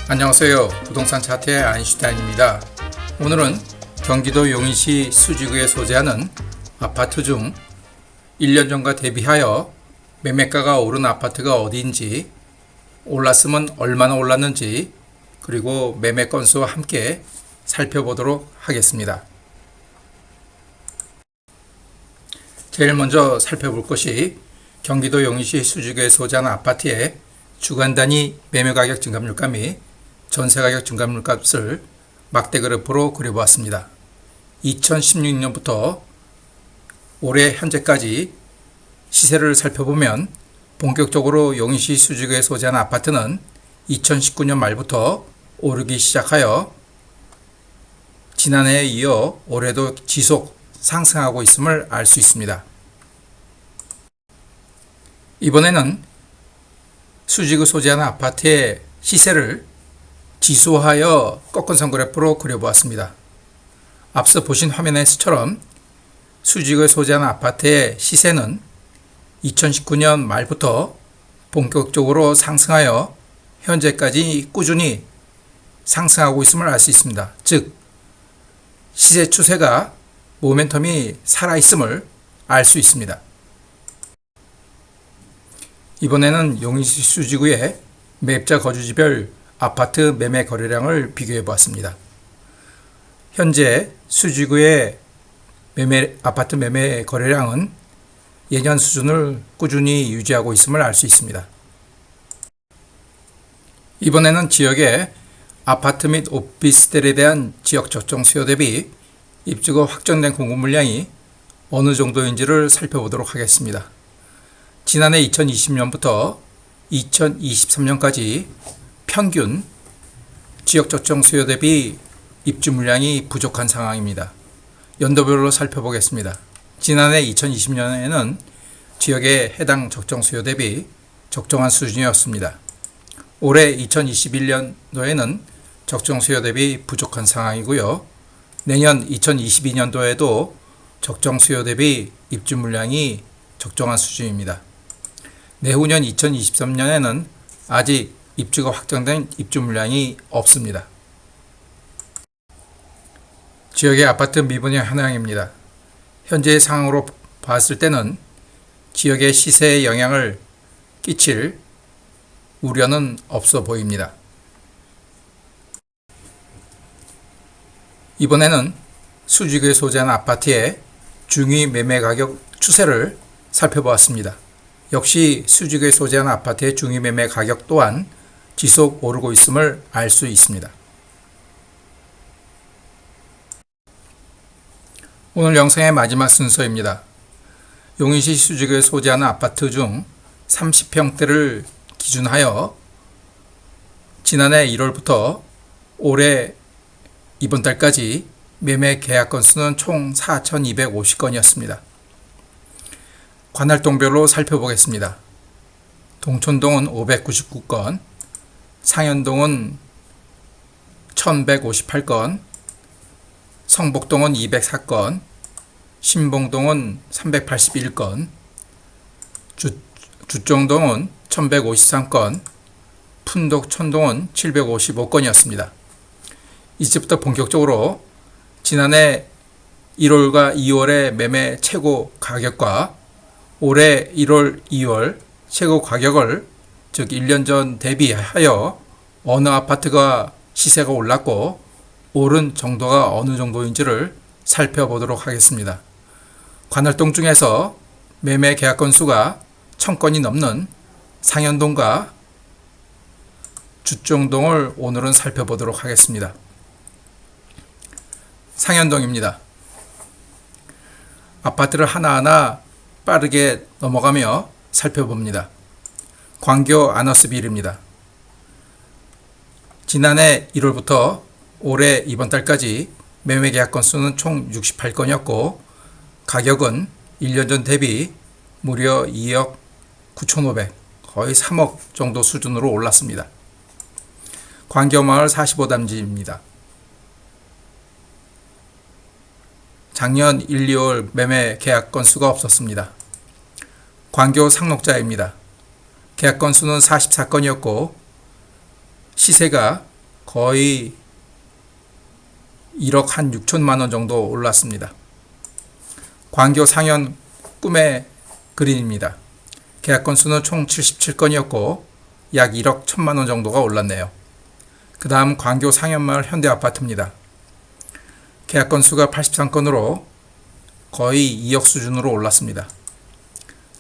안녕하세요. 부동산 차트의 아인슈타인입니다. 오늘은 경기도 용인시 수지구에 소재하는 아파트 중 1년 전과 대비하여 매매가가 오른 아파트가 어디인지, 올랐으면 얼마나 올랐는지, 그리고 매매 건수와 함께 살펴보도록 하겠습니다. 제일 먼저 살펴볼 것이 경기도 용인시 수지구에 소재하는 아파트의 주간 단위 매매 가격 증가물가 및 전세 가격 증가물 값을 막대 그래프로 그려보았습니다. 2016년부터 올해 현재까지 시세를 살펴보면 본격적으로 용인시 수지구에 소재하는 아파트는 2019년 말부터 오르기 시작하여 지난해에 이어 올해도 지속 상승하고 있음을 알 수 있습니다. 이번에는 수지구 소재하는 아파트의 시세를 지수하여 꺾은선 그래프로 그려보았습니다. 앞서 보신 화면에서처럼 수지구에 소재하는 아파트의 시세는 2019년 말부터 본격적으로 상승하여 현재까지 꾸준히 상승하고 있음을 알 수 있습니다. 즉, 시세 추세가 모멘텀이 살아있음을 알 수 있습니다. 이번에는 용인시 수지구의 매입자 거주지별 아파트 매매 거래량을 비교해 보았습니다. 현재 수지구의 아파트 매매 거래량은 예년 수준을 꾸준히 유지하고 있음을 알 수 있습니다. 이번에는 지역의 아파트 및 오피스텔에 대한 지역 적정 수요 대비 입주가 확정된 공급 물량이 어느 정도인지를 살펴보도록 하겠습니다. 지난해 2020년부터 2023년까지 평균 지역 적정 수요 대비 입주 물량이 부족한 상황입니다. 연도별로 살펴보겠습니다. 지난해 2020년에는 지역의 해당 적정 수요 대비 적정한 수준이었습니다. 올해 2021년도에는 적정 수요 대비 부족한 상황이고요. 내년 2022년도에도 적정 수요 대비 입주 물량이 적정한 수준입니다. 내후년 2023년에는 아직 입주가 확정된 입주 물량이 없습니다. 지역의 아파트 미분양 현황입니다. 현재의 상황으로 봤을 때는 지역의 시세에 영향을 끼칠 우려는 없어 보입니다. 이번에는 수지구에 소재하는 아파트의 중위 매매 가격 추세를 살펴보았습니다. 역시 수지구에 소재하는 아파트의 중위 매매 가격 또한 지속 오르고 있음을 알 수 있습니다. 오늘 영상의 마지막 순서입니다. 용인시 수지구에 소재하는 아파트 중 30평대를 기준하여 지난해 1월부터 올해 이번 달까지 매매 계약 건수는 총 4,250건이었습니다. 관할동별로 살펴보겠습니다. 동촌동은 599건, 상현동은 1,158건, 성복동은 204건, 신봉동은 381건, 주정동은 1,153건, 풍덕천동은 755건이었습니다. 이제부터 본격적으로 지난해 1월과 2월의 매매 최고 가격과 올해 1월, 2월 최고 가격을 즉 1년 전 대비하여 어느 아파트가 시세가 올랐고 오른 정도가 어느 정도인지를 살펴보도록 하겠습니다. 관할동 중에서 매매 계약 건수가 1,000건이 넘는 상현동과 주정동을 오늘은 살펴보도록 하겠습니다. 상현동입니다. 아파트를 하나하나 빠르게 넘어가며 살펴봅니다. 광교 아너스빌입니다. 지난해 1월부터 올해 이번 달까지 매매 계약 건수는 총 68건이었고 가격은 1년 전 대비 무려 2억 9,500, 거의 3억 정도 수준으로 올랐습니다. 광교마을 45단지입니다. 작년 1, 2월 매매 계약 건수가 없었습니다. 광교 상록자입니다. 계약 건수는 44건이었고 시세가 거의 1억 한 6천만 원 정도 올랐습니다. 광교 상현 꿈의 그린입니다. 계약 건수는 총 77건이었고 약 1억 1천만 원 정도가 올랐네요. 그 다음 광교 상현마을 현대아파트입니다. 계약 건수가 83건으로 거의 2억 수준으로 올랐습니다.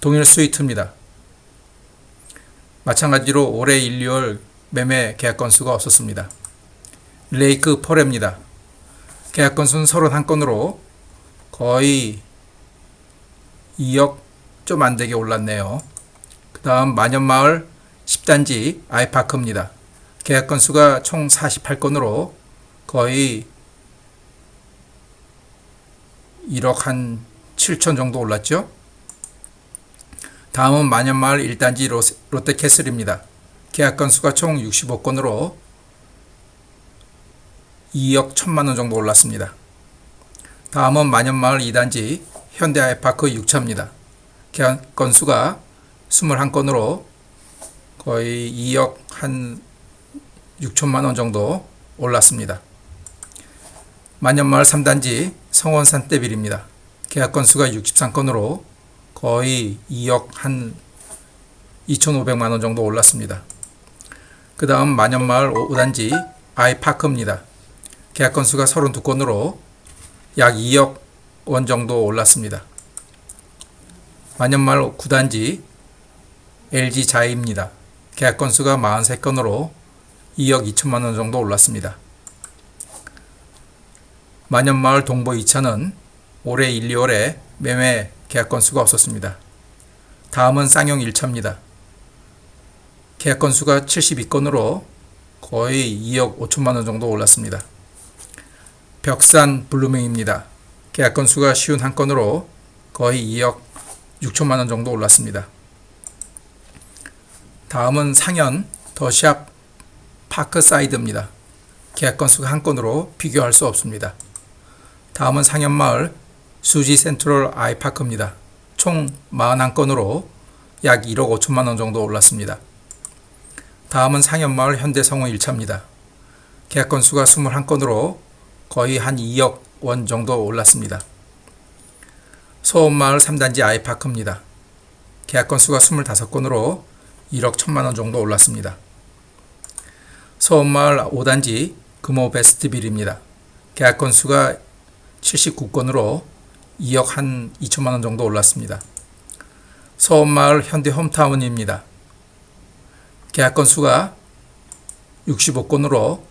동일 스위트입니다. 마찬가지로 올해 1, 2월 매매 계약 건수가 없었습니다. 레이크 포레입니다. 계약 건수는 31건으로 거의 2억 좀 안되게 올랐네요. 그 다음 만연마을 10단지 아이파크입니다. 계약 건수가 총 48건으로 거의 1억 한 7천 정도 올랐죠. 다음은 만연마을 1단지 롯데캐슬입니다. 계약 건수가 총 65건으로 2억 1천만 원 정도 올랐습니다. 다음은 만연마을 2단지 현대아이파크 6차입니다. 계약 건수가 21건으로 거의 2억 한 6천만 원 정도 올랐습니다. 만연마을 3단지 성원산대빌입니다. 계약 건수가 63건으로 거의 2억 한 2,500만 원 정도 올랐습니다. 그 다음 만연마을 5단지 아이파크입니다. 계약 건수가 32건으로 약 2억 원 정도 올랐습니다. 만연마을 9단지 LG자이입니다. 계약 건수가 43건으로 2억 2천만 원 정도 올랐습니다. 만연마을 동보 2차는 올해 1, 2월에 매매 계약 건수가 없었습니다. 다음은 쌍용 1차입니다. 계약 건수가 72건으로 거의 2억 5천만 원 정도 올랐습니다. 벽산 블루밍입니다. 계약 건수가 51건으로 거의 2억 6천만 원 정도 올랐습니다. 다음은 상현 더샵 파크사이드입니다. 계약 건수가 1건으로 비교할 수 없습니다. 다음은 상현마을 수지 센트럴 아이파크입니다. 총 41건으로 약 1억 5천만 원 정도 올랐습니다. 다음은 상현마을 현대성우 1차입니다. 계약 건수가 21건으로 거의 한 2억 원 정도 올랐습니다. 소원마을 3단지 아이파크입니다. 계약 건수가 25건으로 1억 1천만 원 정도 올랐습니다. 소원마을 5단지 금호 베스트빌입니다. 계약 건수가 79건으로 2억 한 2천만 원 정도 올랐습니다. 소원마을 현대홈타운입니다. 계약 건수가 65건으로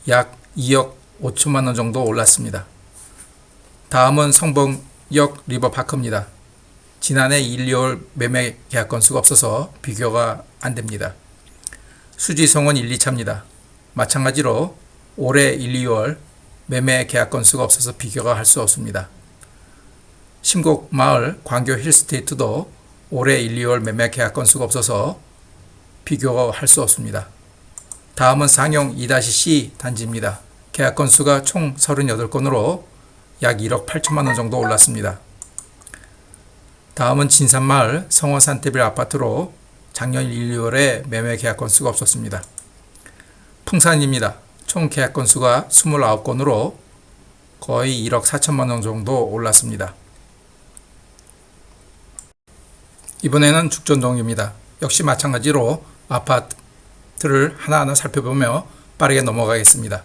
약 2억 5천만 원 정도 올랐습니다. 다음은 성봉역 리버파크입니다. 지난해 1, 2월 매매 계약 건수가 없어서 비교가 안됩니다. 수지성원 1, 2차입니다. 마찬가지로 올해 1, 2월 매매 계약 건수가 없어서 비교가 할 수 없습니다. 신곡마을 광교 힐스테이트도 올해 1, 2월 매매 계약 건수가 없어서 비교가 할 수 없습니다. 다음은 상용 2-C 단지입니다. 계약 건수가 총 38건으로 약 1억 8천만 원 정도 올랐습니다. 다음은 진산마을 성원산대빌 아파트로 작년 1, 2월에 매매 계약 건수가 없었습니다. 풍산입니다. 총 계약 건수가 29건으로 거의 1억 4천만 원 정도 올랐습니다. 이번에는 죽전동입니다. 역시 마찬가지로 아파트를 하나하나 살펴보며 빠르게 넘어가겠습니다.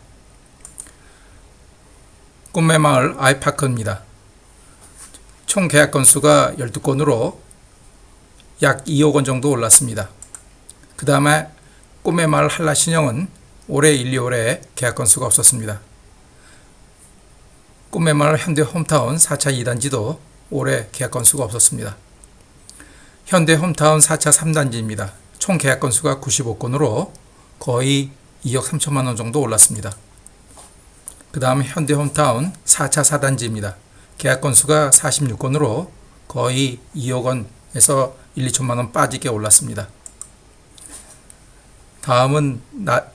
꿈매마을 아이파크입니다. 총 계약 건수가 12건으로 약 2억 원 정도 올랐습니다. 그 다음에 꿈매마을 한라신영은 올해 1, 2월에 계약 건수가 없었습니다. 꿈매마을 현대홈타운 4차 2단지도 올해 계약 건수가 없었습니다. 현대홈타운 4차 3단지입니다. 총 계약 건수가 95건으로 거의 2억 3천만 원 정도 올랐습니다. 그 다음 현대홈타운 4차 4단지입니다. 계약 건수가 46건으로 거의 2억 원에서 1, 2천만 원 빠지게 올랐습니다. 다음은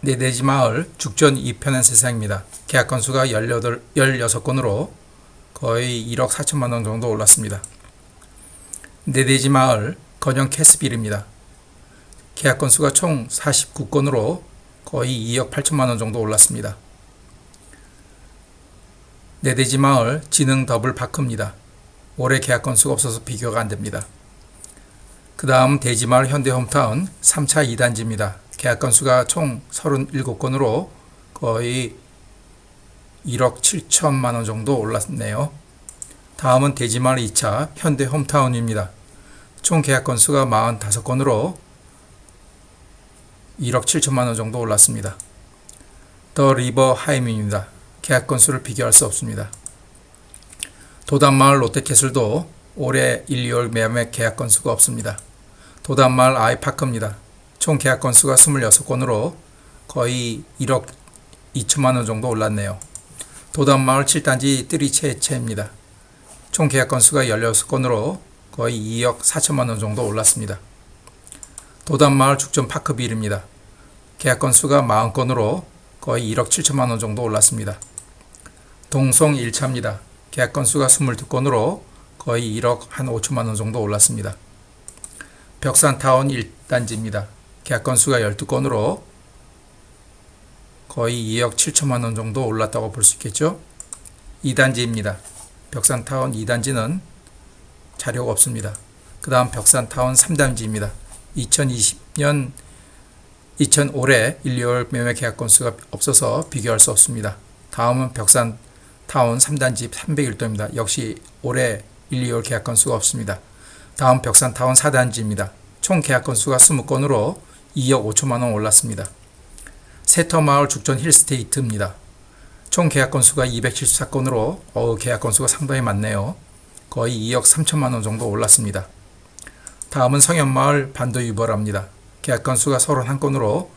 내대지마을 죽전 2편의 세상입니다. 계약 건수가 16건으로 거의 1억 4천만 원 정도 올랐습니다. 내대지마을 건영 캐스빌입니다. 계약 건수가 총 49건으로 거의 2억 8천만 원 정도 올랐습니다. 내대지 마을 진흥 더블 파크입니다. 올해 계약 건수가 없어서 비교가 안됩니다. 그 다음 대지마을 현대홈타운 3차 2단지입니다. 계약 건수가 총 37건으로 거의 1억 7천만 원 정도 올랐네요. 다음은 대지마을 2차 현대홈타운입니다. 총 계약 건수가 45건으로 1억 7천만 원 정도 올랐습니다. 더 리버 하임입니다. 계약 건수를 비교할 수 없습니다. 도담마을 롯데캐슬도 올해 1, 2월 매매 계약 건수가 없습니다. 도담마을 아이파크입니다. 총 계약 건수가 26건으로 거의 1억 2천만 원 정도 올랐네요. 도담마을 7단지 뜨리체체입니다. 총 계약 건수가 16건으로 거의 2억 4천만 원 정도 올랐습니다. 도담마을 죽전 파크빌입니다. 계약 건수가 40건으로 거의 1억 7천만 원 정도 올랐습니다. 동송 1차입니다. 계약 건수가 22건으로 거의 1억 한 5천만 원 정도 올랐습니다. 벽산타운 1단지입니다. 계약 건수가 12건으로 거의 2억 7천만 원 정도 올랐다고 볼 수 있겠죠. 2단지입니다. 벽산타운 2단지는 자료가 없습니다. 그 다음 벽산타운 3단지입니다. 2020년 올해 1, 2월 매매 계약 건수가 없어서 비교할 수 없습니다. 다음은 벽산타운 3단지 301도입니다. 역시 올해 1, 2월 계약 건수가 없습니다. 다음 벽산타운 4단지입니다. 총 계약 건수가 20건으로 2억 5천만 원 올랐습니다. 세터마을 죽전 힐스테이트입니다. 총 계약 건수가 274건으로 계약 건수가 상당히 많네요. 거의 2억 3천만 원 정도 올랐습니다. 다음은 성현마을 반도유버라입니다. 계약 건수가 31건으로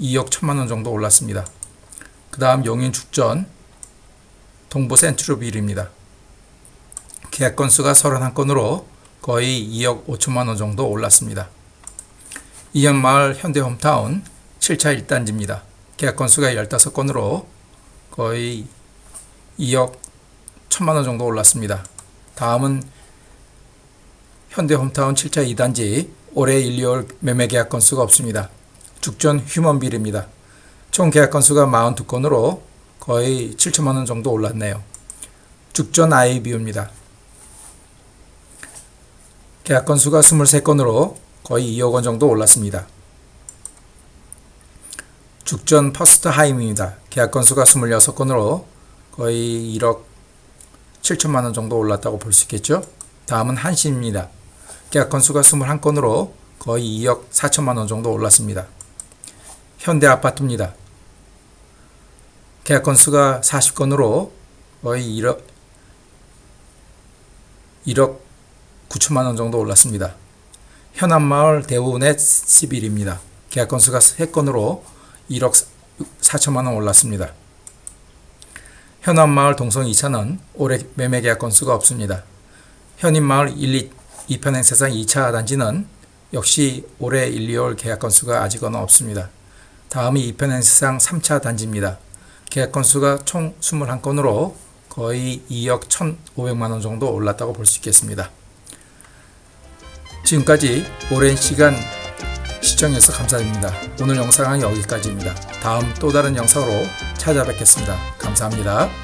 2억 1천만 원 정도 올랐습니다. 그 다음 용인 죽전 동부 센트루빌입니다. 계약 건수가 31건으로 거의 2억 5천만 원 정도 올랐습니다. 이현마을 현대홈타운 7차 1단지입니다. 계약 건수가 15건으로 거의 2억 1천만 원 정도 올랐습니다. 다음은 현대홈타운 7차 2단지 올해 1, 2월 매매 계약 건수가 없습니다. 죽전 휴먼빌입니다. 총 계약 건수가 42건으로 거의 7천만 원 정도 올랐네요. 죽전 아이비우입니다. 계약 건수가 23건으로 거의 2억 원 정도 올랐습니다. 죽전 퍼스트 하임입니다. 계약 건수가 26건으로 거의 1억 7천만 원 정도 올랐다고 볼 수 있겠죠. 다음은 한신입니다. 계약 건수가 21건으로 거의 2억 4천만 원 정도 올랐습니다. 현대아파트입니다. 계약 건수가 40건으로 거의 1억 9천만 원 정도 올랐습니다. 현안마을 대우넷 11입니다. 계약 건수가 3건으로 1억 4천만 원 올랐습니다. 현안마을 동성 2차는 올해 매매 계약 건수가 없습니다. 현인마을 1, 2편 행사장 2차 단지는 역시 올해 1, 2월 계약 건수가 아직은 없습니다. 다음이 2편 행사장 3차 단지입니다. 계약 건수가 총 21건으로 거의 2억 1,500만 원 정도 올랐다고 볼 수 있겠습니다. 지금까지 오랜 시간 시청해주셔서 감사드립니다. 오늘 영상은 여기까지입니다. 다음 또 다른 영상으로 찾아뵙겠습니다. 감사합니다.